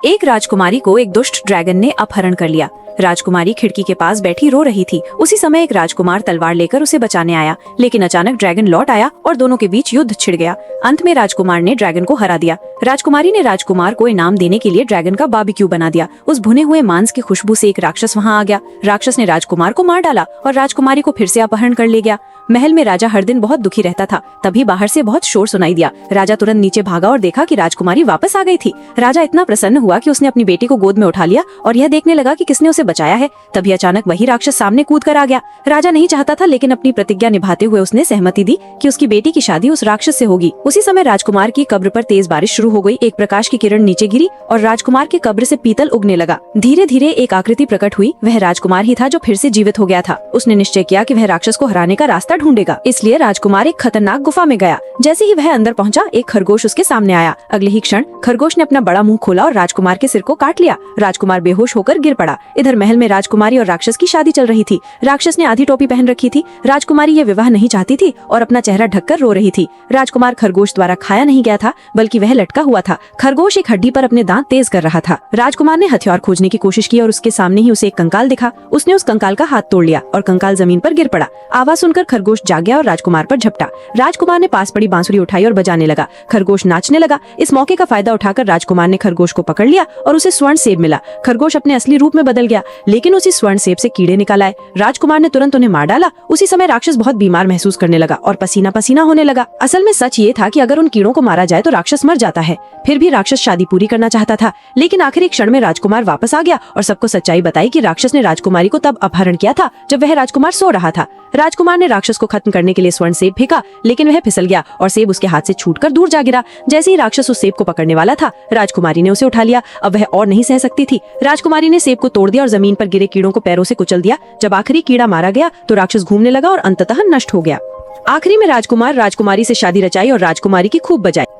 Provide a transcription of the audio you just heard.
एक राजकुमारी को एक दुष्ट ड्रैगन ने अपहरण कर लिया। राजकुमारी खिड़की के पास बैठी रो रही थी। उसी समय एक राजकुमार तलवार लेकर उसे बचाने आया, लेकिन अचानक ड्रैगन लौट आया और दोनों के बीच युद्ध छिड़ गया। अंत में राजकुमार ने ड्रैगन को हरा दिया। राजकुमारी ने राजकुमार को इनाम देने के लिए ड्रैगन का बारबेक्यू बना दिया। उस भुने हुए मांस की खुशबू से एक राक्षस वहाँ आ गया। राक्षस ने राजकुमार को मार डाला और राजकुमारी को फिर से अपहरण कर ले गया। महल में राजा हर दिन बहुत दुखी रहता था। तभी बाहर से बहुत शोर सुनाई दिया। राजा तुरंत नीचे भागा और देखा कि राजकुमारी वापस आ गई थी। राजा इतना प्रसन्न हुआ कि उसने अपनी बेटी को गोद में उठा लिया और यह देखने लगा कि किसने उसे बचाया है। तभी अचानक वही राक्षस सामने कूद कर आ गया। राजा नहीं चाहता था, लेकिन अपनी प्रतिज्ञा निभाते हुए उसने सहमति दी कि उसकी बेटी की शादी उस राक्षस से होगी। उसी समय राजकुमार की कब्र पर तेज बारिश शुरू हो गई। एक प्रकाश की किरण नीचे गिरी और राजकुमार की कब्र से पीतल उगने लगा। धीरे धीरे एक आकृति प्रकट हुई। वह राजकुमार ही था जो फिर से जीवित हो गया था। उसने निश्चय किया कि वह राक्षस को हराने का रास्ता ढूंढेगा। इसलिए राजकुमार एक खतरनाक गुफा में गया। जैसे ही वह अंदर पहुंचा, एक खरगोश उसके सामने आया। अगले ही क्षण खरगोश ने अपना बड़ा मुंह खोला और राजकुमार के सिर को काट लिया। राजकुमार बेहोश होकर गिर पड़ा। इधर महल में राजकुमारी और राक्षस की शादी चल रही थी। राक्षस ने आधी टोपी पहन रखी थी। राजकुमारी ये विवाह नहीं चाहती थी और अपना चेहरा ढककर रो रही थी। राजकुमार खरगोश द्वारा खाया नहीं गया था, बल्कि वह लटका हुआ था। खरगोश एक हड्डी पर अपने दांत तेज कर रहा था। राजकुमार ने हथियार खोजने की कोशिश की और उसके सामने ही उसे एक कंकाल दिखा। उसने उस कंकाल का हाथ तोड़ लिया और कंकाल जमीन पर गिर पड़ा। आवाज सुनकर खरगोश जाग गया और राजकुमार पर झपटा। राजकुमार ने पास पड़ी बांसुरी उठाई और बजाने लगा। खरगोश नाचने लगा। इस मौके का फायदा उठाकर राजकुमार ने खरगोश को पकड़ लिया और उसे स्वर्ण सेब मिला। खरगोश अपने असली रूप में बदल गया, लेकिन उसी स्वर्ण सेब से कीड़े निकल आए। राजकुमार ने तुरंत उन्हें मार डाला। उसी समय राक्षस बहुत बीमार महसूस करने लगा और पसीना पसीना होने लगा। असल में सच ये था कि अगर उन कीड़ों को मारा जाए तो राक्षस मर जाता है। फिर भी राक्षस शादी पूरी करना चाहता था, लेकिन आखिरी क्षण में राजकुमार वापस आ गया और सबको सच्चाई बताई कि राक्षस ने राजकुमारी को तब अपहरण किया था जब वह राजकुमार सो रहा था। राजकुमार ने राक्षस को खत्म करने के लिए स्वर्ण सेब फेंका, लेकिन वह फिसल गया और सेब उसके हाथ से छूटकर दूर जा गिरा। जैसे ही राक्षस उस सेब को पकड़ने वाला था, राजकुमारी ने उसे उठा लिया। अब वह और नहीं सह सकती थी। राजकुमारी ने सेब को तोड़ दिया और जमीन पर गिरे कीड़ों को पैरों से कुचल दिया। जब आखिरी कीड़ा मारा गया तो राक्षस घूमने लगा और अंततः नष्ट हो गया। आखिरी में राजकुमार राजकुमारी से शादी रचाई और राजकुमारी की खूब बजाई।